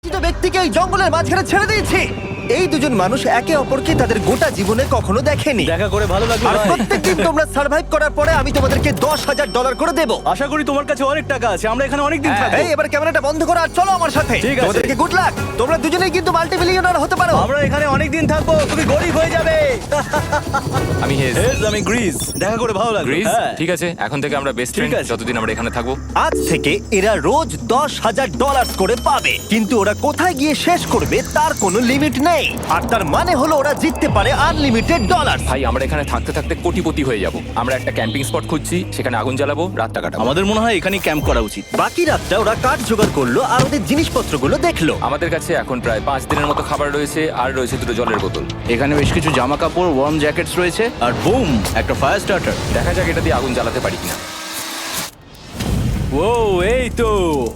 দুটো ব্যক্তিকে এই জঙ্গলের মাঝখানে ছেড়ে দিয়েছি। এই দুজন মানুষ একে অপরকে তাদের গোটা জীবনে কখনো দেখেনি। দেখা করে ভালো লাগলো আর ভাই। প্রত্যেকদিন তোমরা সার্ভাইভ করার পরে আমি তোমাদেরকে $10,000 করে দেবো। আশা করি তোমার কাছে অনেক টাকা আছে, আমরা এখানে অনেক দিন থাকবো। এই এবার ক্যামেরাটা বন্ধ করো আর চলো আমার সাথে। ঠিক আছে। তোমাদেরকে গুড লাক। তোমরা দুজনেই কিন্তু মাল্টি মিলিয়নার হতে পারো। আমরা এখানে অনেক দিন থাকবো, তুমি গরিব হয়ে যাবে। আমি হেজ। আমি গ্রিস। দেখা করে ভালো লাগলো। গ্রিস হ্যাঁ। ঠিক আছে, এখন থেকে আমরা বেস্ট ফ্রেন্ড আছে। যতদিন আমরা এখানে থাকবো। আজ থেকে এরা রোজ $10,000 করে পাবে, কিন্তু ওরা কোথায় গিয়ে শেষ করবে তার কোনো লিমিট নেই। আর তার মানে হলো ওরা জিততে পারে আনলিমিটেড ডলার। ভাই আমরা এখানে থাকতে থাকতে কোটিপতি হয়ে যাব। আমরা একটা ক্যাম্পিং স্পট খুঁজছি, সেখানে আগুন জ্বালাবো, রাতটা কাটাবো। আমাদের মনে হয় এখানেই ক্যাম্প করা উচিত। বাকি রাতটা ওরা কাঠ জোগাড় করলো আর ওদের জিনিসপত্রগুলো দেখলো। আমাদের কাছে এখন প্রায় 5 দিনের মতো খাবার রয়েছে, আর রয়েছে 2 জলের বোতল। এখানে বেশ কিছু জামা কাপড়, ওয়ার্ম জ্যাকেটস রয়েছে, আর বুম, একটা ফায়ার স্টার্টার। দেখা যাক এটা দিয়ে আগুন জ্বালাতে পারি কিনা। ও এই তো।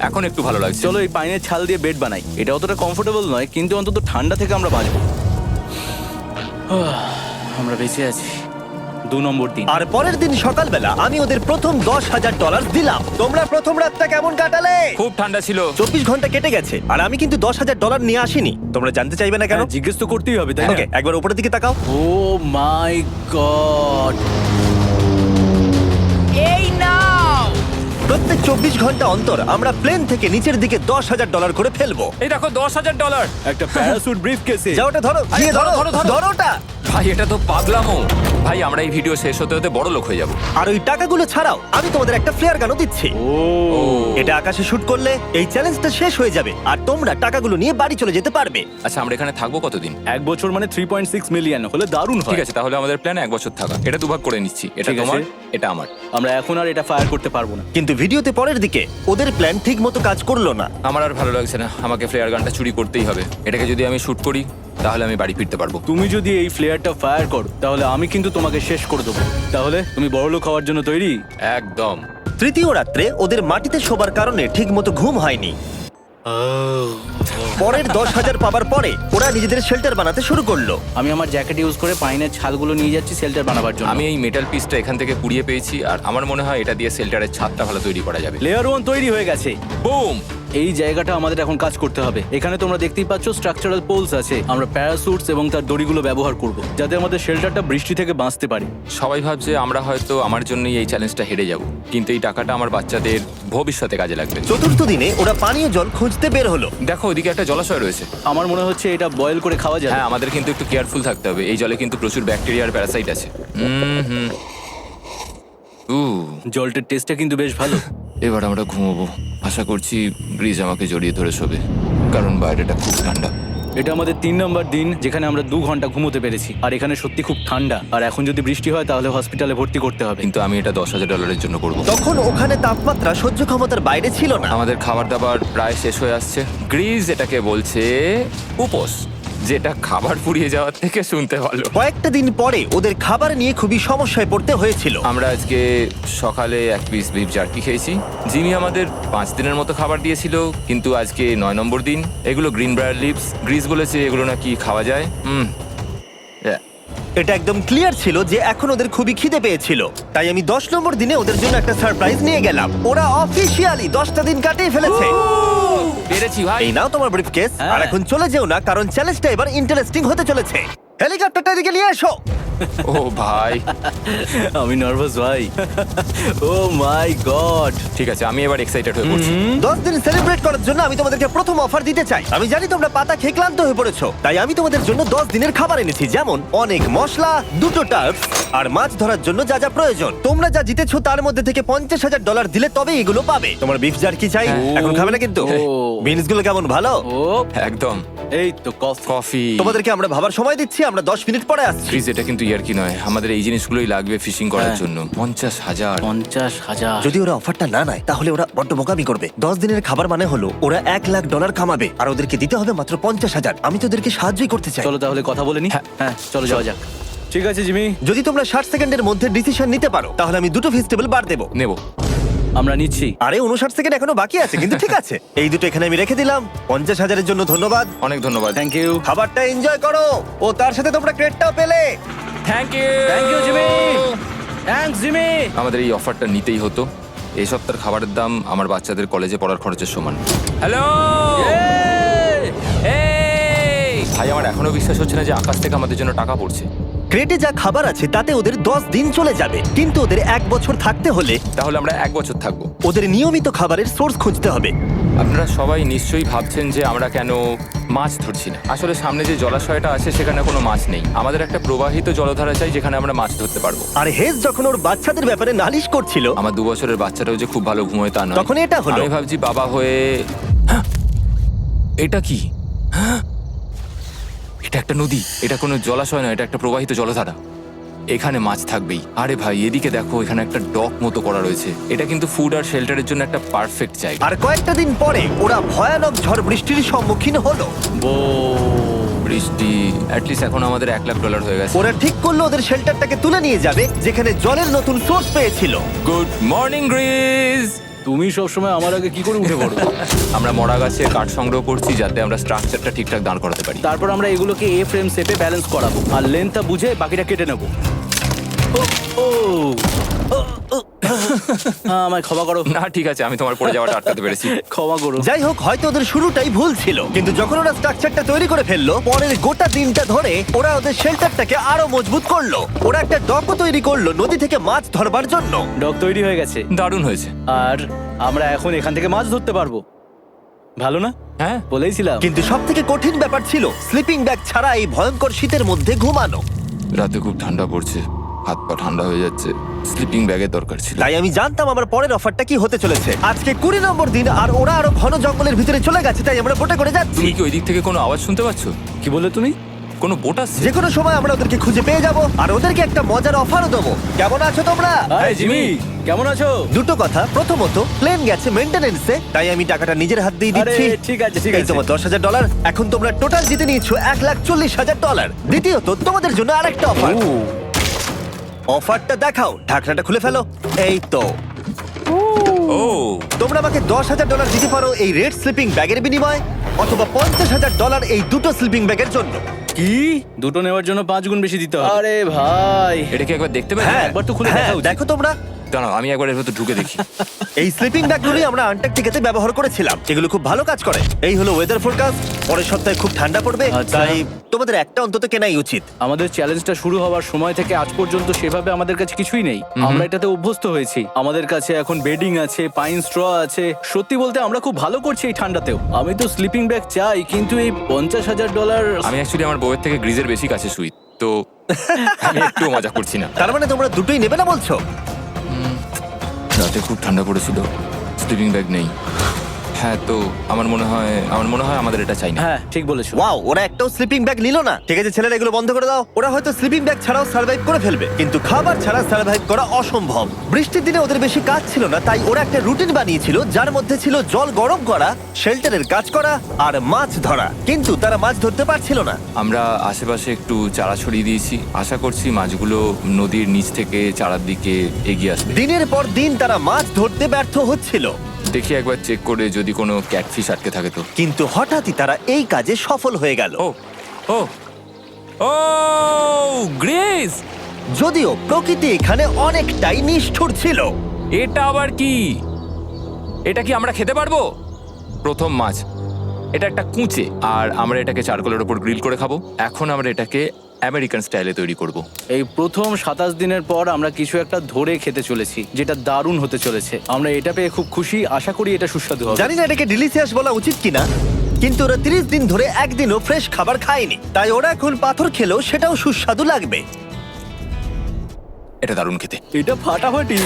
এখন একটু ভালো লাগছে। চলো এই পাইনের ছাল দিয়ে বেড বানাই। এটা অতটা কমফোর্টেবল নয়, কিন্তু অন্তত ঠান্ডা থেকে আমরা বাঁচবো। আমরা বেঁচে আছি। 2 নম্বর দিন। আর পরের দিন সকালবেলা আমি ওদের প্রথম $10,000 দিলাম। তোমরা প্রথম রাতটা কেমন কাটালে? খুব ঠান্ডা ছিল। 24 ঘন্টা কেটে গেছে আর আমি কিন্তু $10,000 নিয়ে আসিনি। তোমরা জানতে চাইবে না কেন? হ্যাঁ, জিজ্ঞেস তো করতেই হবে, তাই না? ওকে, একবার উপরের দিকে তাকাও। ও মাই গড। প্রত্যেক 24 ঘন্টা অন্তর আমরা প্লেন থেকে নিচের দিকে $10,000 করে ফেলবো। এই দেখো $10,000। একটা প্যারাসুট ব্রিফকেসে। যা ওটা ধরো, গিয়ে ধরো, ধরো ওটা। ভাই এটা তো পাগলামো। ভাই আমরা এই ভিডিও শেষ হতে হতে বড় লোক হয়ে যাব। আর ওই টাকাগুলো ছাড়াও আমি তোমাদের একটা ফ্লেয়ার গানও দিচ্ছি। ও এটা আকাশে শুট করলে এই চ্যালেঞ্জটা শেষ হয়ে যাবে আর তোমরা টাকাগুলো নিয়ে বাড়ি চলে যেতে পারবে। আচ্ছা আমরা এখানে থাকবো কতদিন? 1 বছর মানে 3.6 মিলিয়ন হলে দারুণ হয়। ঠিক আছে, তাহলে আমাদের প্ল্যান 1 বছর থাকা। এটা দুভাগ করে নিচ্ছি, এটা ঠিক আছে। তোমার, এটা আমার। আমরা এখন আর এটা ফায়ার করতে পারবো না। কিন্তু ভিডিওতে পরের দিকে ওদের প্ল্যান ঠিক মতো কাজ করলো না। আমার আর ভালো লাগছে না, আমাকে ফ্লেয়ার গানটা চুরি করতেই হবে। এটাকে যদি আমি শুট করি তাহলে আমি বাড়ি ফিরতে পারবো। তুমি যদি এই ফ্লেয়ারটা ফায়ার করো তাহলে আমি কিন্তু তোমাকে শেষ করে দেবো। তাহলে তুমি বড়লোক হওয়ার জন্য তৈরি? একদম। তৃতীয় রাত্রে ওদের মাটিতে শোবার কারণে ঠিক মতো ঘুম হয়নি। পরের 10,000 পাবার পরে ওরা নিজেদের শেল্টার বানাতে শুরু করলো। আমি আমার জ্যাকেট ইউজ করে পাইনের ছালগুলো নিয়ে যাচ্ছি শেল্টার বানাবার জন্য। আমি এই মেটাল পিসটা এখান থেকে কুড়িয়ে পেয়েছি, আর আমার মনে হয় এটা দিয়ে শেল্টারের ছাদটা ভালো তৈরি করা যাবে। লেয়ার 1 তৈরি হয়ে গেছে। বুম। এই জায়গাটা আমাদের এখন কাজ করতে হবে। এখানে তোমরা দেখতেই পাচ্ছ স্ট্রাকচারাল পোলস আছে। আমরা প্যারাসুটস এবং তার দড়িগুলো ব্যবহার করব যাতে আমাদের শেল্টারটা বৃষ্টি থেকে বাঁচতে পারে। সবাই ভাবছে আমরা হয়তো আমার জন্যই এই চ্যালেঞ্জটা হেরে যাব, কিন্তু এই টাকাটা আমার বাচ্চাদের ভবিষ্যতে কাজে লাগবে। চতুর্থ দিনে ওরা পানীয় জল খুঁজতে বের হলো। দেখো ওদিকে একটা জলাশয় রয়েছে। আমার মনে হচ্ছে এটা বয়েল করে খাওয়া যায়। হ্যাঁ, আমাদের কিন্তু একটু কেয়ারফুল থাকতে হবে। এই জলে কিন্তু প্রচুর ব্যাকটেরিয়া আর প্যারাসাইট আছে। জলটার টেস্টটা কিন্তু বেশ ভালো। এবার আমরা ঘুমোবো। আশা করছি ব্রিজ আমাকে জড়িয়ে ধরে শোবে, কারণ বাইরেটা খুব ঠান্ডা। এটা আমাদের 3 নম্বর দিন যেখানে আমরা 2 ঘন্টা ঘুমোতে পেরেছি। আর এখানে সত্যি খুব ঠান্ডা। আর এখন যদি বৃষ্টি হয় তাহলে হসপিটালে ভর্তি করতে হবে। কিন্তু আমি এটা $10,000 জন্য করব। তখন ওখানে তাপমাত্রা সহ্য ক্ষমতার বাইরে ছিল না। আমাদের খাবার দাবার প্রায় শেষ হয়ে আসছে। গ্রিজ এটাকে বলছে উপোস, যেটা খাবার পুড়িয়ে যাওয়ার থেকে শুনতে ভালো। কয়েকটা দিন পরে ওদের খাবার নিয়ে খুবই সমস্যায় পড়তে হয়েছিল। আমরা আজকে সকালে 1 পিস বিফ জার্কি খেয়েছি। জিমি আমাদের 5 দিনের মতো খাবার দিয়েছিল, কিন্তু আজকে 9 নম্বর দিন। এগুলো গ্রিন ব্রায়ার লিভস। গ্রিজ বলেছে এগুলো নাকি খাওয়া যায়। এটা একদম ক্লিয়ার ছিল যে এখন ওদের খুবই খিদে পেয়েছিল। তাই আমি 10 নম্বর দিনে ওদের জন্য একটা সারপ্রাইজ নিয়ে গেলাম। ওরা অফিসিয়ালি 10টা দিন কাটিয়ে ফেলেছে। পেরেছি ভাই। এই নাও তোমার ব্রিফকেস। হ্যাঁ। আর এখন চলে যেও না, কারণ চ্যালেঞ্জটা এবার ইন্টারেস্টিং হতে চলেছে। হেলিকপ্টারটা এদিকে নিয়ে এসো। ও ভাই, আমি নার্ভাস ভাই। ও মাই গড। ঠিক আছে, আমি এবার এক্সাইটেড হয়ে পড়ছি। 10 দিন সেলিব্রেট করার জন্য আমি তোমাদেরকে প্রথম অফার দিতে চাই। আমি জানি তোমরা পাতা খেয়ে ক্লান্ত হয়ে পড়েছো, তাই আমি তোমাদের জন্য 10 দিনের খাবার এনেছি, যেমন অনেক মশলা, 2টো টার্ফ আর মাছ ধরার জন্য যা যা প্রয়োজন। তোমরা যা জিতেছো তার মধ্যে থেকে $50,000 দিলে তবে এগুলো পাবে। তোমার বিফ জার্কি চাই? এখন খাবে না কিন্তু? ও। বিনস গুলো কেমন ভালো? ও একদম। এই তো কফি। কফি। তোমাদেরকে আমরা ভাবার সময় দিচ্ছি, আমরা 10 মিনিট পরে আসছি। ফ্রিজ, এটা কিন্তু ইয়ার কি নয়, আমাদের এই জিনিসগুলোই লাগবে ফিশিং করার হ্যাঁ। জন্য। 50,000। 50,000। যদি ওরা অফারটা না নেয় তাহলে ওরা বড্ড বোকামি করবে। 10 দিনের খাবার মানে হলো ওরা $1,00,000 কামাবে আর ওদেরকে দিতে হবে মাত্র 50,000। আমি তো ওদেরকে সাহায্যই করতে চাই। চলো তাহলে কথা বলে নি। হ্যাঁ চলো যাওয়া যাক। ঠিক আছে জিমি, যদি তোমরা 60 সেকেন্ডের মধ্যে ডিসিশন নিতে পারো তাহলে আমি 2টো ভেজিটেবল বার দেবো। নেব। আমরা নিচ্ছি। আরে 59 সেকেন্ড এখনো বাকি আছে, কিন্তু ঠিক আছে। এই দুটো এখানে আমি রেখে দিলাম। 50,000-এর জন্য ধন্যবাদ। অনেক ধন্যবাদ। Thank you. খাবারটা এনজয় করো। ও তার সাথে তোমরা ক্রেডটাও পেলে। Thank you. Thank you Jimmy. Thanks Jimmy. আমাদের এই অফারটা নিতেই হতো। এই সপ্তাহের খাবারের দাম আমার বাচ্চাদের কলেজে পড়ার খরচের সমান। হ্যালো। ভাই আমার এখনো বিশ্বাস হচ্ছে না যে আকাশ থেকে আমাদের জন্য টাকা পড়ছে। ক্রেটে যা খাবার আছে তাতে ওদের 10 দিন চলে যাবে, কিন্তু ওদের 1 বছর থাকতে হলে তাহলে আমরা 1 বছর থাকবো। ওদের নিয়মিত খাবারের সোর্স খুঁজতে হবে। আপনারা সবাই নিশ্চয়ই ভাবছেন যে আমরা কেন মাছ ধরছি না। আসলে সামনে যে জলাশয়টা আছে সেখানে কোনো মাছ নেই। আমাদের একটা প্রবাহিত জলধারা চাই যেখানে আমরা মাছ ধরতে পারবো। আর হেজ যখন ওর বাচ্চাদের ব্যাপারে নালিশ করছিল, আমার 2 বছরের বাচ্চাটাও যে খুব ভালো ঘুমোয় তা নয়। তখন এটা হলো। আমি ভাবছি বাবা হয়ে হ্যাঁ! এটা কি হ্যাঁ! এটা একটা নদী, এটা কোনো জলাশয় নয়, এটা একটা প্রবাহিত জলধারা। এখানে মাছ থাকবেই। আরে ভাই এদিকে দেখো, এখানে একটা ডক মতো করা রয়েছে। এটা কিন্তু ফুড আর শেল্টারের জন্য একটা পারফেক্ট জায়গা। আর কয়েকটা দিন পরে ওরা ভয়ানক ঝড় বৃষ্টির সম্মুখীন হলো। বৃষ্টি অ্যাটলিস্ট এখন আমাদের $1,00,000 হয়ে গেছে। ওরা ঠিক করলো ওদের শেল্টারটাকে তুলে নিয়ে যাবে, যেখানে জলের নতুন সোর্স পেয়েছিল। Good morning Greece. তুমি সবসময় আমার আগে কি করে উঠে পড়ো? আমরা মরা গাছে কাঠ সংগ্রহ করছি যাতে আমরা স্ট্রাকচারটা ঠিকঠাক দাঁড় করাতে পারি। তারপর আমরা এগুলোকে এ ফ্রেম শেপে ব্যালেন্স করাবো আর লেন্থটা বুঝে বাকিটা কেটে নেবো। আমায় ক্ষমা করো। না ঠিক আছে, আমি তোমার পড়ে যাওয়াটা আটকাতে পেরেছি। ক্ষমা করো। যাই হোক, হয়তো ওদের শুরুটাই ভুল ছিল, কিন্তু যখন ওরা স্ট্রাকচারটা তৈরি করে ফেললো, পরের গোটা দিনটা ধরে ওরা ওদের শেল্টারটাকে আরো মজবুত করলো। ওরা একটা ডকও তৈরি করলো নদী থেকে মাছ ধরবার জন্য। ডক তৈরি হয়ে গেছে দারুণ হয়েছে। আর আমরা এখন এখান থেকে মাছ ধরতে পারবো। ভালো না? হ্যাঁ বলেইছিলাম। কিন্তু সব থেকে কঠিন ব্যাপার ছিল স্লিপিং ব্যাগ ছাড়া এই ভয়ঙ্কর শীতের মধ্যে ঘুমানো। রাতে খুব ঠান্ডা পড়ছে, হাত পা ঠান্ডা হয়ে যাচ্ছে। স্লিপিং ব্যাগের দরকার ছিল। তাই আমি জানতাম আমার পরের অফারটা কি হতে চলেছে। আজকে 20 নম্বর দিন, আর ওরা আরো ঘন জঙ্গলের ভিতরে চলে গেছে, তাই আমরা বোটে করে যাচ্ছি। তুমি কি ওই দিক থেকে কোনো আওয়াজ শুনতে পাচ্ছ? কি বললে তুমি? কোনো বোট আসছে? যে কোনো সময় আমরা ওদেরকে খুঁজে পেয়ে যাব, আর ওদেরকে একটা মজার অফারও দেবো। কেমন আছো তোমরা? হাই জিমি, কেমন আছো? দুটো কথা, প্রথমত প্লেন গেছে মেইনটেনেন্সে, তাই আমি টাকাটা নিজের হাত দিয়ে আরে দিচ্ছি। ঠিক আছে ঠিক এই আছে। তোমার $10,000। এখন তোমরা টোটাল জিতে নিয়েছো $1,40,000। দ্বিতীয়ত তোমাদের জন্য আরেকটা অফার। অফারটা দেখাও, ঢাকনাটা খুলে ফেলো। এই তো, ও তোমরা আমাকে $10,000 দিতে পারো এই রেড স্লিপিং ব্যাগের বিনিময়ে, অথবা $50,000 এই দুটো স্লিপিং ব্যাগের জন্য। কি? দুটো নেওয়ার জন্য 5 গুণ বেশি দিতে হবে? আরে ভাই, এটা কি একবার দেখতে পারি? হ্যাঁ, একবার তো খুলে হ্যাঁ, দেখা উচিত। দেখো তোমরা। দাঁড়াও আমি একবার এর ভেতর ঢুকে দেখি। এই স্লিপিং ব্যাগগুলি আমরা আন্টার্কটিকাতে ব্যবহার করেছিলাম। এগুলো খুব ভালো কাজ করে। এই হলো ওয়েদার ফোরকাস্ট। পরের সপ্তাহে খুব ঠান্ডা পড়বে, আচ্ছা। তাই তোমাদের একটা অন্তত কেনাই উচিত। আমাদের চ্যালেঞ্জটা শুরু হওয়ার সময় থেকে আজ পর্যন্ত সেভাবে আমাদের কাছে কিছুই নেই। আমরা এটাতে অভ্যস্ত হয়েছি। আমাদের কাছে এখন বেডিং আছে, পাইন স্ট্র আছে। সত্যি বলতে আমরা খুব ভালো করছি এই ঠান্ডাতেও। আমি তো স্লিপিং ব্যাগ চাই, কিন্তু এই $50,000। আমি অ্যাকচুয়ালি আমার বউয়ের থেকে গ্রিজের বেশি কাছে শুই, তো আমি একটু মজা করছি না। তার মানে তোমরা দুটোই নেবে না বলছো? রাতে খুব ঠান্ডা পড়েছিল, স্লিপিং ব্যাগ নেই। হ্যাঁ, তো আমার মনে হয় আমাদের এটা চাই না। হ্যাঁ ঠিক বলেছো। ওয়াও, ওরা একটাও স্লিপিং ব্যাগ নিল না। ঠিক আছে ছেলেরা, এগুলো বন্ধ করে দাও। ওরা হয়তো স্লিপিং ব্যাগ ছাড়াও সার্ভাইভ করে ফেলবে, কিন্তু খাবার ছাড়া সার্ভাইভ করা অসম্ভব। বৃষ্টির দিনে ওদের বেশি কাজ ছিল না, তাই ওরা একটা রুটিন বানিয়েছিল যার মধ্যে ছিল জল গরম করা, শেল্টারের কাজ করা আর মাছ ধরা। কিন্তু তারা মাছ ধরতে পারছিল না। আমরা আশেপাশে একটু চারা ছড়িয়ে দিয়েছি, আশা করছি মাছগুলো নদীর নিচ থেকে চারার দিকে এগিয়ে আসবে। দিনের পর দিন তারা মাছ ধরতে ব্যর্থ হচ্ছিল, দেখি একবার চেক করে যদি কোনো ক্যাটফিশ আটকে থাকে তো। কিন্তু হঠাৎই তারা এই কাজে সফল হয়ে গেল। ও ও ও গ্রেস, যদিও প্রকৃতি এখানে অনেকটাই নিষ্ঠুর ছিল। এটা আবার কি? এটা কি আমরা খেতে পারবো? প্রথম মাছ। এটা একটা কুঁচে, আর আমরা এটাকে চারকোলের ওপর গ্রিল করে খাবো। এখন আমরা এটাকে আমেরিকান স্টাইলে তৈরি করব। এই প্রথম 27 দিনের পর আমরা কিছু একটা ধরে খেতে চলেছি, যেটা দারুণ হতে চলেছে। আমরা এটা পেয়ে খুব খুশি, আশা করি এটা সুস্বাদু হবে। জানি না এটাকে ডিলিশিয়াস বলা উচিত কিনা, কিন্তু ওরা 30 দিন ধরে একদিনও ফ্রেশ খাবার খায়নি, তাই ওরা এখন পাথর খেলেও সেটাও সুস্বাদু লাগবে। এটা দারুণ খেতে। এটা ফাটাফাটি।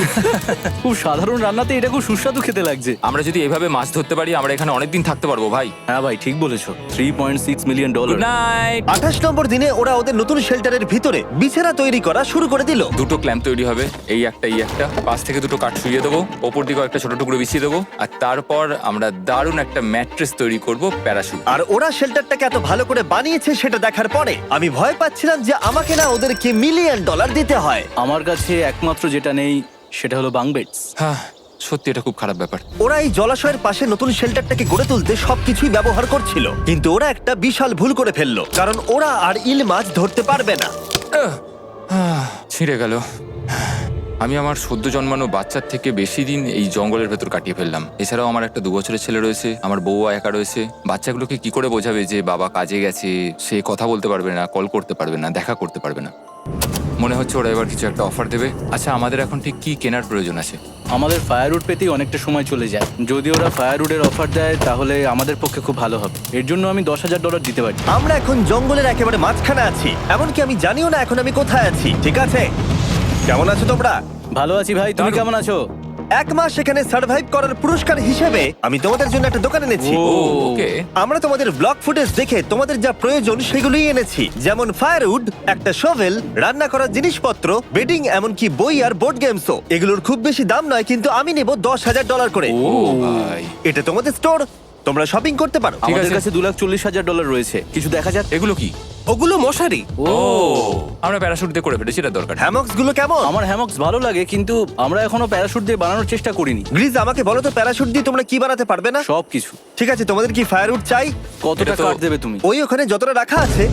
খুব সাধারণ রান্নাতে এটা খুব সুস্বাদু খেতে লাগছে। আমরা যদি এভাবে মাছ ধরতে পারি, আমরা এখানে অনেকদিন থাকতে পারবো ভাই। হ্যাঁ ভাই ঠিক বলেছো। $3.6 মিলিয়ন। Good night. 28 নম্বর দিনে ওরা ওদের নতুন শেল্টারের ভিতরে বিছানা তৈরি করা শুরু করে দিল। দুটো ক্ল্যাম্প তৈরি হবে, এই একটা পাশ থেকে দুটো কাঠ শুইয়ে দেবো, ওপর দিকে একটা ছোট টুকরো বিছিয়ে দেবো, আর তারপর আমরা দারুণ একটা ম্যাট্রেস তৈরি করব, প্যারাশুট। আর ওরা শেল্টারটাকে এত ভালো করে বানিয়েছে সেটা দেখার পরে আমি ভয় পাচ্ছিলাম যে আমাকে না ওদেরকে $1 মিলিয়ন দিতে হয়। আমার কাছে একমাত্র যেটা নেই সেটা হলো বাঙ্ক বেডস। হ্যাঁ সত্যি এটা খুব খারাপ ব্যাপার। ওরা এই জলাশয়ের পাশে নতুন শেল্টারটাকে গড়ে তুলতে সবকিছুই ব্যবহার করছিল, কিন্তু ওরা একটা বিশাল ভুল করে ফেললো, কারণ ওরা আর ইল মাছ ধরতে পারবে না। ছিঁড়ে গেল। আমি আমার সদ্য জন্মানো বাচ্চার থেকে বেশি দিন এই জঙ্গলের ভেতর কাটিয়ে ফেললাম। এছাড়াও আমার একটা 2 বছরের ছেলে রয়েছে, আমার বউ একা রয়েছে। বাচ্চাগুলোকে কি করে বোঝাবে যে বাবা কাজে গেছে, সে কথা বলতে পারবে না, কল করতে পারবে না, দেখা করতে পারবে না। মনে হচ্ছে ওরা এবার কিছু একটা অফার দেবে। আচ্ছা, আমাদের এখন ঠিক কি কেনার প্রয়োজন আছে? আমাদের ফায়ারউড পেতেই অনেকটা সময় চলে যায়। যদি ওরা ফায়ারউডের অফার দেয় তাহলে আমাদের পক্ষে খুব ভালো হবে। এর জন্য আমি $10,000 দিতে পারি। আমরা এখন জঙ্গলের একেবারে মাঝখানে আছি, এমনকি আমি জানিও না এখন আমি কোথায় আছি। ঠিক আছে, কেমন আছো তোমরা? ভালো আছি ভাই, তুমি কেমন আছো? 1 মাস এখানে সার্ভাইভ করার পুরস্কার হিসেবে আমি তোমাদের জন্য একটা দোকান এনেছি। ও, ওকে। আমরা তোমাদের ব্লগ ফুটেজ দেখে তোমাদের যা প্রয়োজন সেগুলোই এনেছি, যেমন ফায়ারউড, একটা শোভেল, রান্না করার জিনিসপত্র, বেডিং, এমনকি বই আর বোর্ড গেমসও। এগুলোর খুব বেশি দাম নয়, কিন্তু আমি নেব $10,000 করে। ও ভাই, এটা তোমাদের স্টোর, তোমরা শপিং করতে পারো। ঠিক আমাদের আছে। কাছে $2,40,000 রয়েছে। কিছু দেখা যাক। এগুলো কি? ওগুলো মশারি। ও, আমরা প্যারাশুট দিয়ে করে ফেলেছি, এটা দরকার নেই। হ্যামক্স গুলো কেমন? আমার হ্যামক্স ভালো লাগে, কিন্তু আমরা এখনো প্যারাশুট দিয়ে বানানোর চেষ্টা করিনি। গ্রিজ, আমাকে বলো তো, প্যারাশুট দিয়ে তোমরা কি বানাতে পারবে না? সবকিছু। ঠিক আছে, তোমাদের কি ফায়ারউড চাই? কতটা এটা তো- কাট দেবে তুমি? ওই ওখানে যতটা রাখা আছে।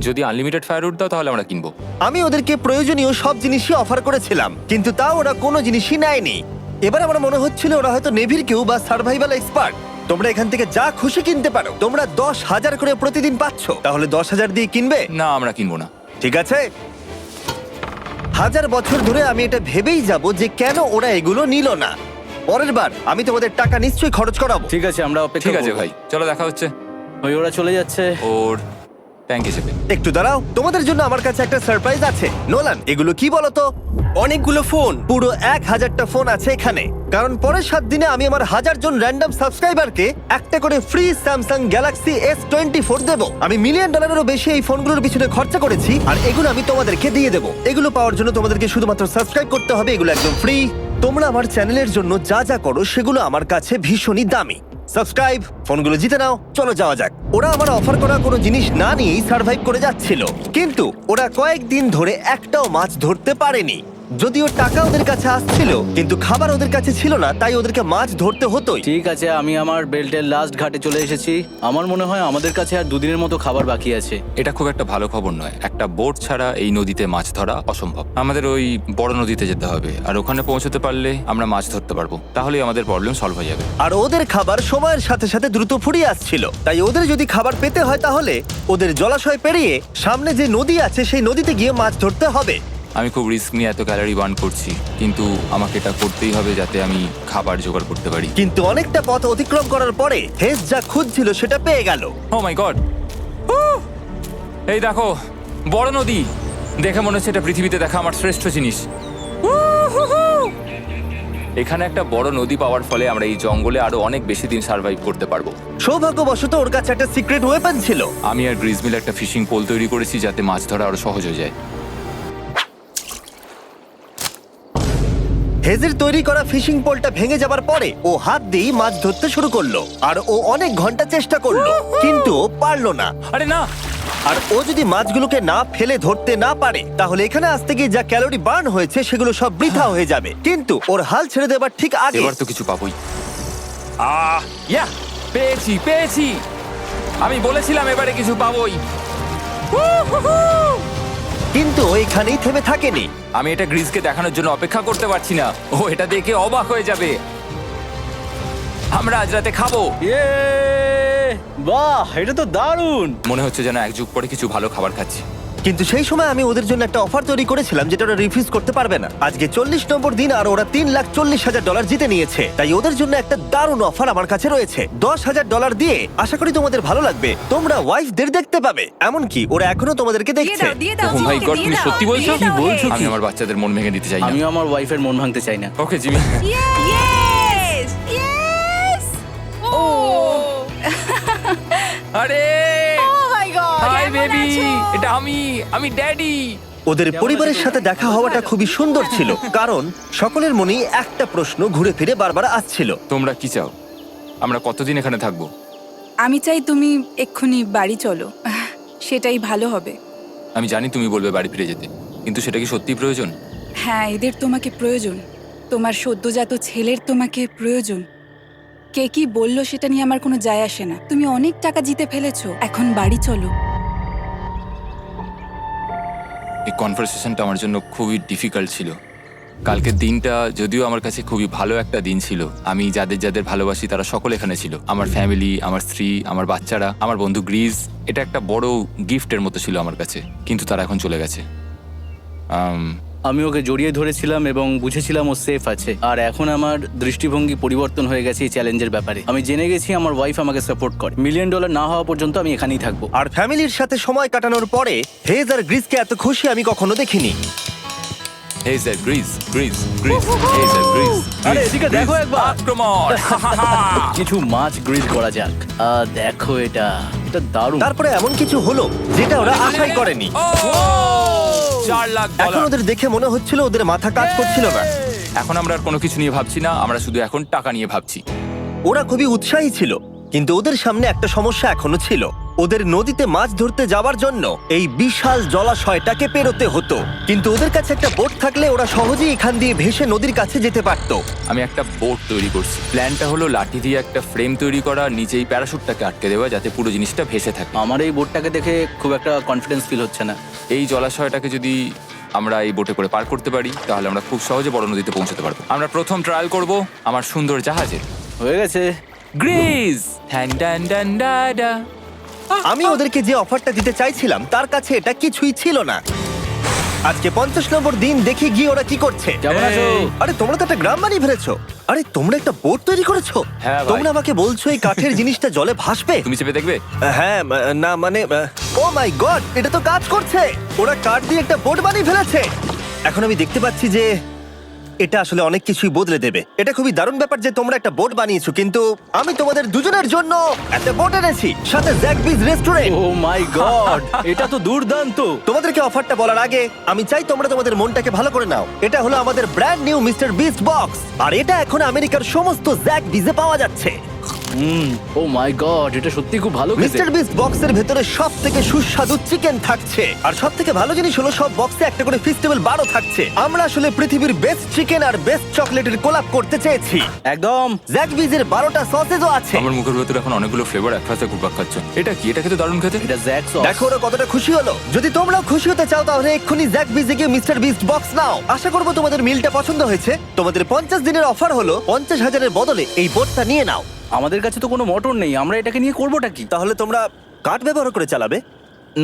যদি আনলিমিটেড ফায়ারউড দাও তাহলে আমরা কিনবো। আমি ওদেরকে প্রয়োজনীয় সব জিনিসই অফার করেছিলাম, কিন্তু তাও ওরা কোনো জিনিসই নেয়নি। এবার আমার মনে হচ্ছিল ওরা হয়তো নেভির কেউ বা সার্ভাইভাল এক্সপার্ট। তোমরা এখান থেকে যা খুশি কিনতে পারো। তোমরা 10,000 করে প্রতিদিন পাচ্ছ, তাহলে 10,000 দিয়ে কিনবে? না, আমরা কিনবো না। ঠিক আছে। 1000 বছর ধরে আমি এটা ভেবেই যাব যে কেন ওরা এগুলো নিল না। পরের বার আমি তোমাদের টাকা নিশ্চয়ই খরচ করাবো। ঠিক আছে, আমরা অপেক্ষা ঠিক আছে করব। ভাই, চলো দেখা হচ্ছে। ওই ওরা চলে যাচ্ছে। ওর থ্যাংক হিসেবে। একটু দাঁড়াও, তোমাদের জন্য আমার কাছে একটা সারপ্রাইজ আছে। নোলান, এগুলো কি বলো তো? অনেকগুলো ফোন। পুরো 1000টা ফোন আছে এখানে, কারণ পরের 7 দিনে আমি আমার 1000 জন র্যান্ডম সাবস্ক্রাইবারকে একটা করে ফ্রি স্যামসাং গ্যালাক্সি S24 দেবো। আমি $1 মিলিয়নেরও বেশি এই ফোনগুলোর পিছনে খরচা করেছি, আর এগুলো আমি তোমাদেরকে দিয়ে দেবো। এগুলো পাওয়ার জন্য তোমাদেরকে শুধুমাত্র সাবস্ক্রাইব করতে হবে, এগুলো একদম ফ্রি। তোমরা আমার চ্যানেলের জন্য যা যা করো সেগুলো আমার কাছে ভীষণই দামি। সাবস্ক্রাইব, ফোনগুলো জিতে নাও। চলো যাওয়া যাক। ওরা আমার অফার করা কোনো জিনিস না নিয়েই সার্ভাইভ করে যাচ্ছিল, কিন্তু ওরা কয়েকদিন ধরে একটাও মাছ ধরতে পারেনি। যদিও টাকা ওদের কাছে আসছিল, কিন্তু খাবার ওদের কাছে ছিল না, তাই ওদেরকে মাছ ধরতে হতোই। ঠিক আছে, আমি আমার বেল্টের লাস্ট ঘাটে চলে এসেছি। আমার মনে হয় আমাদের কাছে আর 2 দিনের মতো খাবার বাকি আছে। এটা খুব একটা ভালো খবর নয়। একটা বোট ছাড়া এই নদীতে মাছ ধরা অসম্ভব। আমাদের ওই বড় নদীতে যেতে হবে, আর ওখানে পৌঁছতে পারলে আমরা মাছ ধরতে পারবো। তাহলেই আমাদের প্রবলেম সলভ হয়ে যাবে। আর ওদের খাবার সময়ের সাথে সাথে দ্রুত ফুরিয়ে আসছিল, তাই ওদের যদি খাবার পেতে হয় তাহলে ওদের জলাশয় পেরিয়ে সামনে যে নদী আছে সেই নদীতে গিয়ে মাছ ধরতে হবে। আমি খুব রিস্ক নিয়ে এত ক্যালোরি বার্ন করছি, কিন্তু আমাকে এটা করতেই হবে যাতে আমি খাবার জোগাড় করতে পারি। কিন্তু অনেকটা পথ অতিক্রম করার পরে হেস যা খুঁজছিল সেটা পেয়ে গেল। ও মাই গড, এই দেখো বড় নদী। দেখে মনে হচ্ছে এটা পৃথিবীতে দেখা আমার শ্রেষ্ঠ জিনিস। এখানে একটা বড় নদী পাওয়ার ফলে আমরা এই জঙ্গলে আরো অনেক বেশি দিন সার্ভাইভ করতে পারবো। সৌভাগ্যবশত ওর কাছে একটা সিক্রেট ওয়েপন ছিল। আমি আর গ্রিজমিল একটা ফিশিং পোল তৈরি করেছি যাতে মাছ ধরা আরো সহজ হয়ে যায়। হেজের তৈরি করা ফিশিং পোলটা ভেঙে যাবার পরে ও হাত দিয়ে মাছ ধরতে শুরু করলো, আর ও অনেক ঘন্টা চেষ্টা করলো, কিন্তু ও পারলো না। আরে না, আর ও যদি মাছগুলোকে না ফেলে ধরতে না পারে তাহলে এখানে আসতে গিয়ে যা ক্যালোরি বার্ন হয়েছে সেগুলো সব বৃথা হয়ে যাবে। কিন্তু ওর হাল ছেড়ে দেবার ঠিক আগে এবার তো কিছু পাবোই। ইয়া, পেয়েছি পেয়েছি। আমি বলেছিলাম এবারে কিছু পাবোই। কিন্তু ও এখানেই থেমে থাকেনি। আমি এটা গ্রিজকে দেখানোর জন্য অপেক্ষা করতে পারছি না। ও এটা দেখে অবাক হয়ে যাবে। আমরা আজ রাতে খাবো। ইয়ে, বাহ, এটা তো দারুণ। মনে হচ্ছে যেন এক যুগ পরে কিছু ভালো খাবার খাচ্ছি। কিন্তু সেই সময় আমি ওদের জন্য একটা অফার তৈরি করেছিলাম যেটা ওরা রিফিউজ করতে পারবে না। আজকে 40 নম্বর দিন আর ওরা $3,40,000 জিতে নিয়েছে, তাই ওদের জন্য একটা দারুণ অফার আমার কাছে রয়েছে। $10,000 দিয়ে আশা করি তোমাদের ভালো লাগবে। তোমরা ওয়াইফদের দেখতে পাবে, এমনকি ওরা এখনো তোমাদেরকে দেখছে। ও মাই গড, তুমি সত্যি বলছো? কি বলছো? আমি আমার বাচ্চাদের মন ভেঙে দিতে চাই না। আমিও আমার ওয়াইফের মন ভাঙতে চাই না। Okay Jimmy. Yes! Yes! Oh! আরে Oh my God! হাই কেমন বেবি, আছো? এটা আমি ড্যাডি। ওদের পরিবারের সাথে দেখা হওয়াটা খুবই সুন্দর ছিল, কারণ সকলের মনেই একটা প্রশ্ন ঘুরে ফিরে বারবার আসছিল। তোমরা কি চাও? আমরা কতদিন এখানে থাকবো? আমি চাই তুমি এক্ষুনি বাড়ি চলো, সেটাই ভালো হবে। আমি জানি তুমি বলবে বাড়ি ফিরে যেতে, কিন্তু সেটা কি সত্যি প্রয়োজন? হ্যাঁ, এদের তোমাকে প্রয়োজন। তোমার সদ্যজাত ছেলের তোমাকে প্রয়োজন। কে কি বললো সেটা নিয়ে আমার কোনো যায় আসে না। তুমি অনেক টাকা জিতে ফেলেছো, এখন বাড়ি চলো। এই কনভারসেশনটা আমার জন্য খুবই ডিফিকাল্ট ছিল। কালকের দিনটা যদিও আমার কাছে খুবই ভালো একটা দিন ছিল। আমি যাদের যাদের ভালোবাসি তারা সকলে এখানে ছিল, আমার ফ্যামিলি, আমার স্ত্রী, আমার বাচ্চারা, আমার বন্ধু গ্রিজ। এটা একটা বড় গিফটের মতো ছিল আমার কাছে, কিন্তু তারা এখন চলে গেছে। আমি ওকে জড়িয়ে ধরেছিলাম এবং বুঝেছিলাম ও সেফ আছে। আর এখন আমার দৃষ্টিভঙ্গি পরিবর্তন হয়ে গেছে এই চ্যালেঞ্জের ব্যাপারে। আমি জেনে গেছি আমার ওয়াইফ আমাকে সাপোর্ট করে। $1 মিলিয়ন না হওয়া পর্যন্ত আমি এখানেই থাকবো। আর ফ্যামিলির সাথে সময় কাটানোর পরে হেজ আর গ্রিসকে এত খুশি আমি কখনো দেখিনি। হেই স্যার, গ্রিজ গ্রিজ গ্রিজ, হেই স্যার, গ্রিজ। আরে এদিকে দেখো একবার। আক্রমণ! কিছু মাছ গ্রিল করা যাক। দেখো এটা দারুণ। তারপরে এমন কিছু হলো যেটা ওরা আশাই করেনি। 4 লাখ এখন ডলার। ওদের দেখে মনে হচ্ছিল ওদের মাথা কাজ করছিল না। এখন আমরা আর কোনো কিছু নিয়ে ভাবছি না, আমরা শুধু এখন টাকা নিয়ে ভাবছি। ওরা খুবই উৎসাহী ছিল, কিন্তু ওদের সামনে একটা সমস্যা এখনো ছিল। ওদের নদীতে মাছ ধরতে যাওয়ার জন্য এই বিশাল জলাশয়টাকে পেরোতে হতো, কিন্তু ওদের কাছে একটা বোট থাকলে ওরা সহজেই এখান দিয়ে ভেসে নদীর কাছে যেতে পারতো। আমি একটা বোট তৈরি করছি। প্ল্যানটা হলো লাঠি দিয়ে একটা ফ্রেম তৈরি করা, নিচেই প্যারাশুটটাকে আটকে দেওয়া, যাতে পুরো জিনিসটা ভেসে থাকে। আমার এই বোটটাকে দেখে খুব একটা কনফিডেন্স ফিল হচ্ছে না। এই জলাশয়টাকে যদি আমরা এই বোটে করে পার করতে পারি তাহলে আমরা খুব সহজে বড় নদীতে পৌঁছতে পারবো। আমরা প্রথম ট্রায়াল করব আমার সুন্দর জাহাজে। হয়ে গেছে। গ্রিজ! ঠ্যান ড্যান ড্যান ডা ডা। আমি ওদেরকে যে অফারটা দিতে চাইছিলাম তার কাছে এটা কিছুই ছিল না। আজকে 50 নম্বর দিন, দেখি গিয়ে ওরা কি করছে। কেমন আছো? এই। আরে তোমরা তো একটা গ্রাম বানিয়ে ফেলেছো। আরে তোমরা একটা বোট তৈরি করেছো? হ্যাঁ ভাই। তোমরা আমাকে বলছো এই কাঠের জিনিসটা জলে ভাসবে? তুমি চেপে দেখবে? হ্যাঁ, না মানে, ও মাই গড, এটা তো কাজ করছে। ওরা কাঠ দিয়ে একটা বোট বানিয়ে ফেলেছে। এখন আমি দেখতে পাচ্ছি যে এটা আসলে অনেক কিছুই বদলে দেবে। এটা খুবই দারুণ ব্যাপার যে তোমরা একটা বোট বানিয়েছো, কিন্তু আমি তোমাদের দুজনের জন্য একটা বোট এনেছি, সাথে জ্যাকবিজ রেস্টুরেন্ট। ও মাই গড, এটা তো দুর্দান্ত। তোমাদেরকে অফারটা বলার আগে আমি চাই তোমরা তোমাদের মনটাকে ভালো করে নাও। এটা হলো আমাদের brand new Mister Beast box, আর এটা এখন আমেরিকার সমস্ত জ্যাকবিজে পাওয়া যাচ্ছে। ও মাই গড, এটা সত্যি খুব ভালো খেতে। মিস্টার বিস্ট বক্সের ভেতরে সব থেকে সুস্বাদু চিকেন থাকছে, আর সব থেকে ভালো জিনিস হলো সব বক্সে একটা করে ফেস্টিভ্যাল বারও থাকছে। আমরা আসলে পৃথিবীর বেস্ট চিকেন আর বেস্ট চকলেটের কোলাপ করতে চেয়েছি। একদম। জ্যাকবিজের 12টা সসেজও আছে। আমার মুখের ভেতরে এখন অনেকগুলো ফ্লেভার একসাথে ঘুরপাক খাচ্ছে। এটা কি? এটা খেতে দারুণ খেতে। এটা জ্যাক সস। দেখো ওরা কতটা খুশি হলো। যদি তোমরাও খুশি হতে চাও তাহলে এক্ষুনি জ্যাকবিজে গিয়ে মিস্টার বিস্ট বক্স নাও। আশা করবো তোমাদের মিলটা পছন্দ হয়েছে। তোমাদের 50 দিনের অফার হলো 50,000-এর বদলে এই বোটটা নিয়ে নাও। আমাদের কাছে তো কোনো মোটর নেই, আমরা এটাকে নিয়ে করবোটা কি? তাহলে তোমরা কাঠ ব্যবহার করে চালাবে?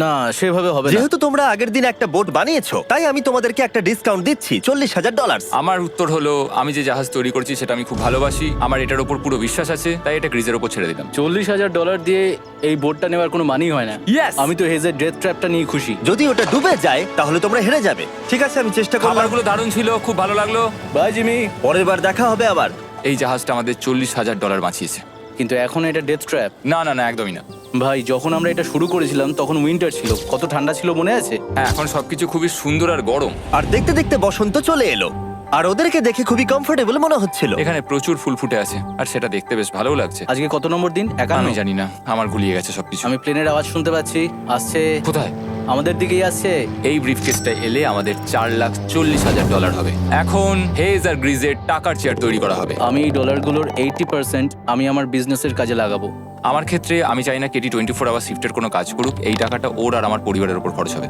না, সেভাবে হবে না। যেহেতু তোমরা আগের দিন একটা বোট বানিয়েছো, তাই আমি তোমাদেরকে একটা ডিসকাউন্ট দিচ্ছি, $40,000। আমার উত্তর হলো, আমি যে জাহাজ তৈরি করছি সেটা আমি খুব ভালোবাসি, আমার এটার উপর পুরো বিশ্বাস আছে, তাই এটা গ্রিজের উপর ছেড়ে দিলাম। $40,000 দিয়ে এই বোটটা নেওয়ার কোনো মানেই হয় না। Yes! আমি তো হেজের ডেথ ট্র্যাপটা নিয়ে খুশি। যদি ওটা ডুবে যায় তাহলে তোমরা হেরে যাবে। ঠিক আছে, আমি চেষ্টা করলাম। খাবারগুলো দারুণ ছিল, খুব ভালো লাগলো। Bye Jimmy. পরের বার দেখা হবে আবার। এই জাহাজটা আমাদের $40,000 বাঁচিয়েছে। কিন্তু এখন এটা ডেথ ট্র্যাপ। না না না, একদমই না। ভাই, যখন আমরা এটা শুরু করেছিলাম তখন উইন্টার ছিল, কত ঠান্ডা ছিল মনে আছে? হ্যাঁ, এখন সবকিছু খুবই সুন্দর আর গরম। আর দেখতে দেখতে বসন্ত চলে এলো, আর ওদেরকে দেখে খুবই কমফোর্টেবল মনে হচ্ছিল। এখানে প্রচুর ফুল ফুটে আছে, আর সেটা দেখতে বেশ ভালোও লাগছে। আজকে কত নম্বর দিন? 51। আমি জানি না, আমার গুলিয়ে গেছে সবকিছু। আমি প্লেনের আওয়াজ শুনতে পাচ্ছি, আসছে। কোথায়? আমাদের দিকেই আসছে। এই ব্রিফকেসটা এলে আমাদের $4,40,000 হবে। এখন হেজ আর গ্রিজের টাকার চেয়ার তৈরি করা হবে। আমি এই ডলারগুলোর 80% আমি আমার বিজনেসের কাজে লাগাবো। আমার ক্ষেত্রে আমি চাই না কেটি 24 আওয়ার শিফটের কোনো কাজ করুক। এই টাকাটা ওর আর আমার পরিবারের উপর খরচ হবে।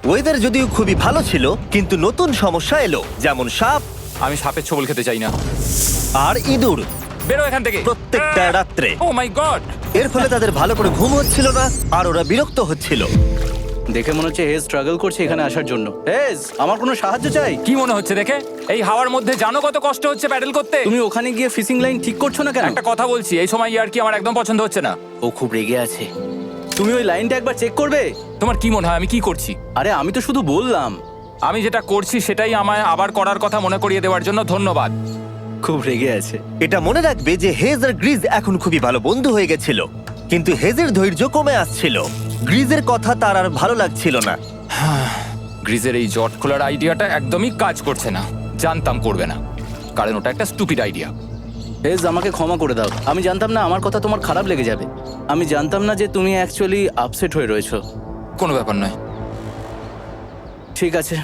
ওয়েদার যদিও খুবই ভালো ছিল, কিন্তু নতুন সমস্যা এলো, যেমন সাপ আমি সাপের ছোবল খেতে চাই না। আর ইঁদুর বেরো এখান থেকে প্রত্যেকটা রাত্রে। ও মাই গড! এর ফলে তাদের ভালো করে ঘুম হচ্ছিল না, আর ওরা বিরক্ত হচ্ছিল। দেখে মনে হচ্ছে হেজ স্ট্রাগল করছে এখানে আসার জন্য। হেজ, আমার কোনো সাহায্য চাই? কি মনে হচ্ছে দেখে? এই হাওয়ার মধ্যে জানো কত কষ্ট হচ্ছে প্যাডেল করতে? তুমি ওখানে গিয়ে ফিশিং লাইন ঠিক করছো না কেন? একটা কথা বলছি, এই সময় ইয়ার কি আমার একদম পছন্দ হচ্ছে না। ও খুব রেগে আছে। তুমি ওই লাইনটা একবার চেক করবে? তোমার কি মনে হয় আমি কি করছি? আরে আমি তো শুধু বললাম। আমি যেটা করছি সেটাই আমায় আবার করার কথা মনে করিয়ে দেওয়ার জন্য ধন্যবাদ। খুব রেগে আছে। এটা মনে রাখবে যে হেজ আর গ্রিজ এখন খুবই ভালো বন্ধু হয়ে গেছিল, কিন্তু হেজের ধৈর্য কমে আসছিল। গ্রিজের কথা তার আর ভালো লাগছিল না। গ্রিজের এই জট খোলার আইডিয়াটা একদমই কাজ করছে না। জানতাম করবে না, কারণ ওটা একটা স্টুপিড আইডিয়া। হেজ, আমাকে ক্ষমা করে দাও। আমি জানতাম না আমার কথা তোমার খারাপ লেগে যাবে। আমি জানতাম না যে তুমি অ্যাকচুয়ালি আপসেট হয়ে রয়েছো। কোনো ব্যাপার নয়। ঠিক আছে।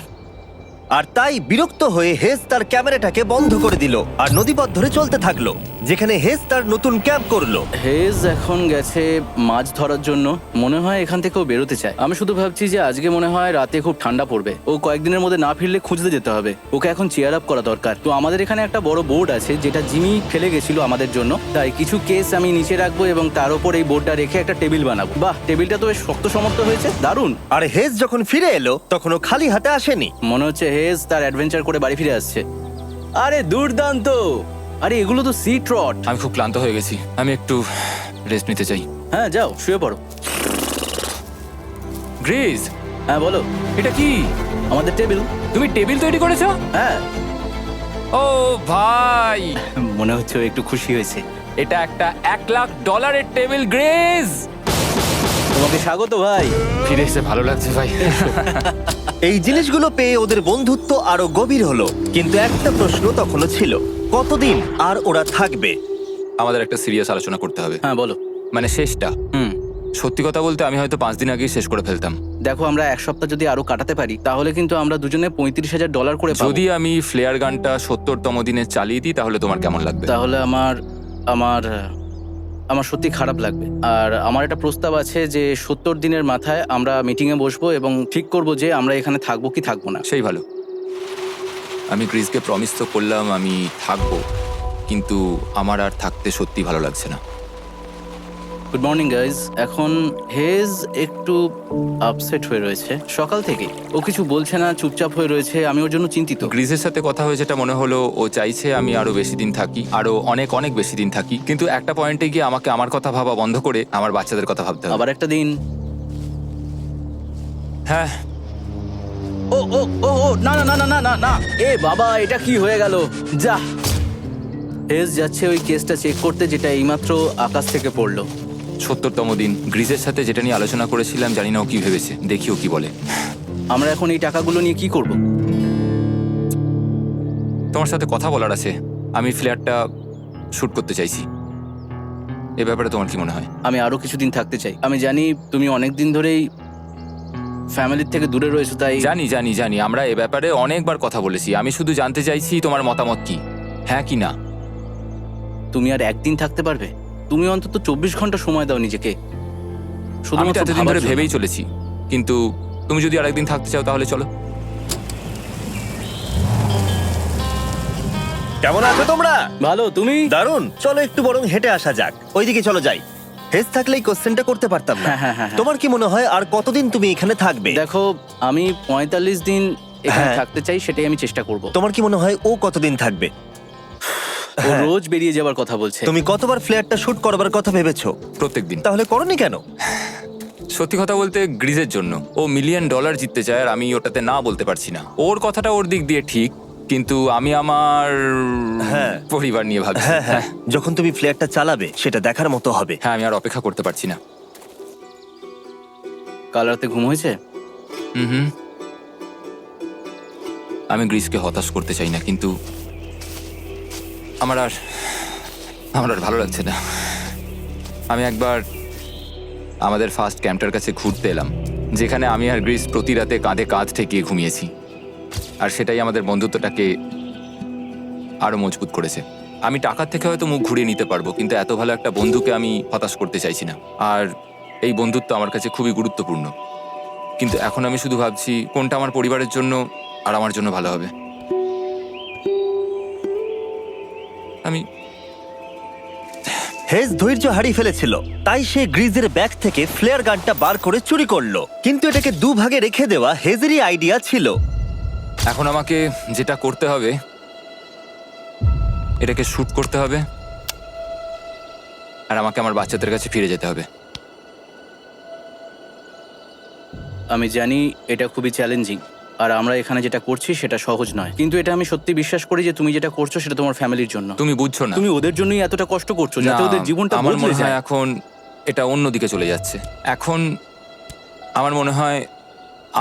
আর তাই বিরক্ত হয়ে হেজ তার ক্যামেরাটাকে বন্ধ করে দিল আর নদীপথ ধরে চলতে থাকলো। যেখানে হেজ তার নতুন ক্যাম্প করলো। হেজ এখন গেছে মাছ ধরার জন্য। মনে হয় এখান থেকেও বেরোতে চায়। আমি শুধু ভাবছি যে আজকে মনে হয় রাতে খুব ঠান্ডা পড়বে, ও কয়েকদিনের মধ্যে না ফিরলে খুঁজতে যেতে হবে। ওকে এখন চেয়ার আপ করা দরকার। তো আমাদের এখানে একটা বড় বোর্ড আছে যেটা জিমি ফেলে গেছিল আমাদের জন্য, তাই কিছু কেস আমি নিচে রাখবো এবং তার উপর এই বোর্ডটা রেখে একটা টেবিল বানাবো। বাহ, টেবিলটা তো বেশ শক্ত সমর্থ হয়েছে, দারুণ। আর হেজ যখন ফিরে এলো তখন ও খালি হাতে আসেনি। মনে হচ্ছে হেজ তার অ্যাডভেঞ্চার করে বাড়ি ফিরে আসছে। আরে দুর্দান্ত! আরে এগুলো তো সি ট্রট। আমি খুব ক্লান্ত হয়ে গেছি, আমি একটু রেস্ট নিতে চাই। হ্যাঁ যাও শুয়ে পড়ো। গ্রেস, হ্যাঁ বলো। এটা কি? আমাদের টেবিল। তুমি টেবিল তৈরি করেছো? হ্যাঁ, ও ভাই, মনে হচ্ছে ও একটু খুশি হয়েছে। এটা একটা $1,00,000 টেবিল। গ্রেস, তোমাকে স্বাগত ভাই। ফিরে এসে ভালো লাগছে ভাই। এই জিনিসগুলো পেয়ে ওদের বন্ধুত্ব আরো গভীর হলো, কিন্তু একটা প্রশ্ন তখনও ছিল, কতদিন আর ওরা থাকবে? আমাদের একটা সিরিয়াস আলোচনা করতে হবে, হ্যাঁ বলো। মানে শেষটা। হুম, সত্যি কথা বলতে আমি হয়তো 5 দিন আগেই শেষ করে ফেলতাম। দেখো আমরা এক সপ্তাহ যদি আরো কাটাতে পারি তাহলে কিন্তু আমরা দুজনে $35,000 করে পাবো। যদি আমি ফ্লেয়ার গানটা 70তম দিনে চালিয়ে দিই তাহলে তোমার কেমন লাগবে? তাহলে আমার আমার আমার সত্যি খারাপ লাগবে। আর আমার একটা প্রস্তাব আছে যে 70 দিনের মাথায় আমরা মিটিংয়ে বসবো এবং ঠিক করব যে আমরা এখানে থাকবো কি থাকবো না। সেই ভালো। আমি গ্রিসকে প্রমিস তো করলাম আমি থাকবো, কিন্তু আমার আর থাকতে সত্যি ভালো লাগছে না। Good morning guys. এখন হেজ একটু আপসেট হয়ে রয়েছে সকাল থেকে। ও কিছু বলছে না, চুপচাপ হয়ে রয়েছে। আমি ওর জন্য চিন্তিত। গ্রিসের সাথে কথা হয়েছে, এটা মনে হলো ও চাইছে আমি আরো বেশি দিন থাকি, আরো অনেক অনেক বেশি দিন থাকি। কিন্তু একটা পয়েন্টে গিয়ে আমাকে আমার কথা ভাবা বন্ধ করে আমার বাচ্চাদের কথা ভাবতে হবে। আবার একটা দিন। হ্যাঁ, ও ও ও ও না না না না না না না, এ বাবা, এটা কি হয়ে গেল? যা, হেজ যাচ্ছে ওই কেসটা চেক করতে যেটা এইমাত্র আকাশ থেকে পড়লো। 70তম দিন। গ্রিসের সাথে যেটা নিয়ে আলোচনা করেছিলাম, জানি না ও কি ভেবেছে, দেখি ও কি বলে। আমরা এখন এই টাকাগুলো নিয়ে কি করব? তোমার সাথে কথা বলার আছে। আমি ফ্ল্যাটটা শুট করতে চাইছি, এ ব্যাপারে তোমার কি মনে হয়? আমি আরো কিছুদিন থাকতে চাই। আমি জানি তুমি অনেক দিন ধরেই ফ্যামিলির থেকে দূরে রয়েছো, তাই জানি জানি জানি, আমরা এ ব্যাপারে অনেকবার কথা বলেছি। আমি শুধু জানতে চাইছি তোমার মতামত কি, হ্যাঁ কি না। তুমি আর একদিন থাকতে পারবে? তুমি অন্তত 24 ঘন্টা সময় দাও নিজেকে। আমি তো শুধুমাত্র এতদিন ভাবার ধরে জন্য। ভেবেই চলেছি, কিন্তু তুমি যদি আরেকদিন থাকতে চাও তাহলে চলো। কেমন আছো তোমরা? ভালো, তুমি? দারুণ। চলো একটু বরং হেঁটে আসা যাক, ওইদিকে চলো যাই। হেজ থাকলে এই কোশ্চেনটা করতে পারতাম না। হ্যাঁ। তোমার কি মনে হয় আর কতদিন তুমি এখানে থাকবে? দেখো, আমি 45 দিন এখানে হ্যাঁ। থাকতে চাই, সেটাই আমি চেষ্টা করব। তোমার কি মনে হয় ও কতদিন থাকবে? ও রোজ বেরিয়ে যাবার কথা বলছে। তুমি কতবার ফ্ল্যাটটা শুট করবার কথা ভেবেছো? প্রত্যেকদিন। তাহলে করনি কেন? সত্যি কথা বলতে গ্রিজের জন্য। ও $1 মিলিয়ন জিততে চায় আর আমি ওটাতে না বলতে পারছি না। ওর কথাটা ওর দিক দিয়ে ঠিক, কিন্তু আমি আমার হ্যাঁ। পরিবার নিয়ে ভাবছি। হ্যাঁ, যখন তুমি ফ্ল্যাটটা চালাবে সেটা দেখার মতো হবে। হ্যাঁ, আমি আর অপেক্ষা করতে পারছি না। কাল রাতে ঘুম হয়েছে? হুম, আমি গ্রিসকে হতাশ করতে চাই না, কিন্তু আমার আর ভালো লাগছে না। আমি একবার আমাদের ফার্স্ট ক্যাম্পটার কাছে ঘুরতে এলাম, যেখানে আমি আর গ্রিস প্রতি রাতে কাঁধে কাঁধ ঠেকিয়ে ঘুমিয়েছি, আর সেটাই আমাদের বন্ধুত্বটাকে আরো মজবুত করেছে। আমি টাকার থেকে হয়তো মুখ ঘুরিয়ে নিতে পারবো, কিন্তু এত ভালো একটা বন্ধুকে আমি হতাশ করতে চাইছি না। আর এই বন্ধুত্ব আমার কাছে খুবই গুরুত্বপূর্ণ। কিন্তু এখন আমি শুধু ভাবছি কোনটা আমার পরিবারের জন্য আর আমার জন্য ভালো হবে। আমি হেজ ধৈর্য হারিয়ে ফেলেছিল, তাই সে গ্রিজের ব্যাগ থেকে ফ্লেয়ার গানটা বার করে চুরি করলো। কিন্তু এটাকে দুভাগে রেখে দেওয়া হেজেরই আইডিয়া ছিল। এখন আমাকে যেটা করতে হবে, এটাকে শুট করতে হবে, আর আমাকে আমার বাচ্চাদের কাছে ফিরে যেতে হবে। আমি জানি এটা খুবই চ্যালেঞ্জিং, আর আমরা এখানে যেটা করছি সেটা সহজ নয়, কিন্তু এটা আমি সত্যি বিশ্বাস করি যে তুমি যেটা করছো সেটা তোমার ফ্যামিলির জন্য। তুমি বুঝছো না, তুমি ওদের জন্যই এতটা কষ্ট করছো যাতে না, ওদের জীবনটা আমার বদলে মনে হয় যায়। এখন এটা অন্যদিকে চলে যাচ্ছে। এখন আমার মনে হয়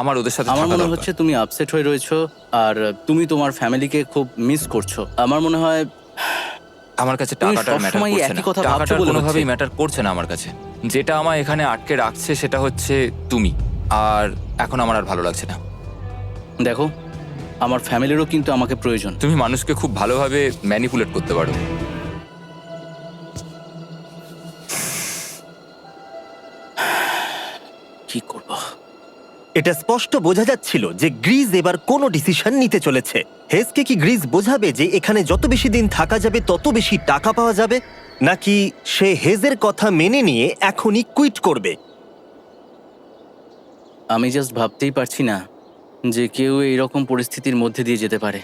আমার ওদের সাথে আমার থাকা মনে দরকার। হচ্ছে তুমি আপসেট হয়ে রয়েছো আর তুমি তোমার ফ্যামিলিকে খুব মিস করছো। আমার মনে হয় আমার কাছে তুমি টাকাটার ম্যাটার সবসময় করছে একই না, কথা ভাবছো টাকাটার বলে কোনোভাবেই হচ্ছে। ম্যাটার করছে না আমার কাছে। যেটা আমায় এখানে আটকে রাখছে সেটা হচ্ছে তুমি, আর এখন আমার আর ভালো লাগছে না। দেখো, আমার ফ্যামিলিরও কিন্তু আমাকে প্রয়োজন। তুমি মানুষকে খুব ভালোভাবে ম্যানিপুলেট করতে পারো, কি করব? এটা স্পষ্ট বোঝা যাচ্ছিল যে গ্রিজ এবার কোনো ডিসিশন নিতে চলেছে। হেজকে কি গ্রিজ বোঝাবে যে এখানে যত বেশি দিন থাকা যাবে তত বেশি টাকা পাওয়া যাবে, নাকি সে হেজের কথা মেনে নিয়ে এখনই কুইট করবে? আমি জাস্ট ভাবতেই পারছি না যে কেউ এইরকম পরিস্থিতির মধ্যে দিয়ে যেতে পারে।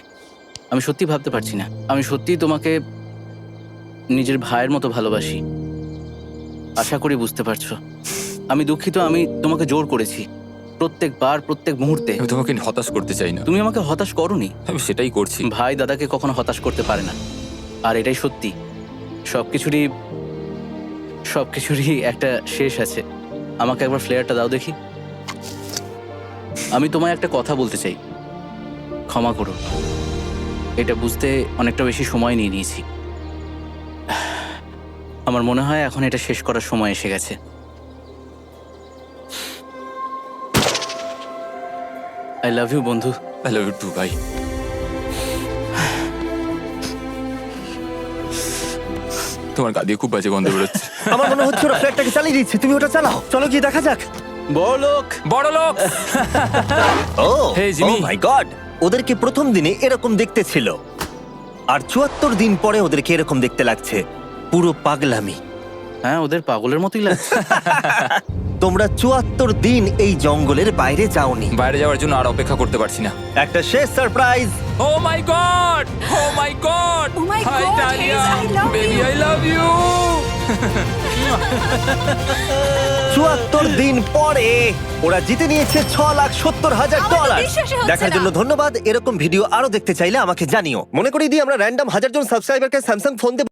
আমি সত্যি ভাবতে পারছি না। আমি সত্যিই তোমাকে নিজের ভাইয়ের মতো ভালোবাসি। আশা করি বুঝতে পারছো। আমি দুঃখিত, আমি তোমাকে জোর করেছি প্রত্যেকবার, প্রত্যেক মুহূর্তে। আমি তোমাকে হতাশ করতে চাই না, তুমি আমাকে হতাশ করোনি। আমি সেটাই করছি। ভাই দাদাকে কখনো হতাশ করতে পারে না, আর এটাই সত্যি। সবকিছুরই একটা শেষ আছে। আমাকে একবার ফ্লেয়ারটা দাও দেখি। আমি তোমায় একটা কথা বলতে চাই, ক্ষমা করো। এটা বুঝতে অনেকটা বেশি সময় নিয়ে নিয়েছি। আমার মনে হয় এখন এটা শেষ করার সময় এসে গেছে। আই লাভ ইউ বন্ধু। আই লাভ ইউ টু ভাই। তোমার গা দিয়ে খুব বাজে গন্ধ বেরোচ্ছে। আমার মনে হচ্ছে ওরা ফ্ল্যাটটাকে চালিয়ে দিচ্ছে। তুমি ওটা চালাও, চলো গিয়ে দেখা যাক। বড়লোক। বড় লোক। ও Hey, Jimmy. মাই গড, ওদেরকে প্রথম দিনে এরকম দেখতে ছিল, আর ৭৪ দিন পরে ওদেরকে এরকম দেখতে লাগছে। পুরো পাগলামি। হ্যাঁ, ওদের পাগলের মতোই লাগছে। তোমরা ৭৪ দিন এই জঙ্গলের বাইরে যাওনি। বাইরে যাওয়ার জন্য আর অপেক্ষা করতে পারছি না। একটা শেষ surprise. Oh my God, oh my God, Oh my hi God, Dalia, Hayes, I love baby you. I love you. ৭৪ দিন পরে ওরা জিতে নিয়েছে $৬,৭০,০০০। আমার তো বিশ্বাসই হচ্ছে দেখার না। জন্য ধন্যবাদ। এরকম ভিডিও আরো দেখতে চাইলে আমাকে জানিও। মনে করিয়ে দিই, আমরা র্যান্ডম ১,০০০ জন সাবস্ক্রাইবারকে স্যামসাং ফোন দেব।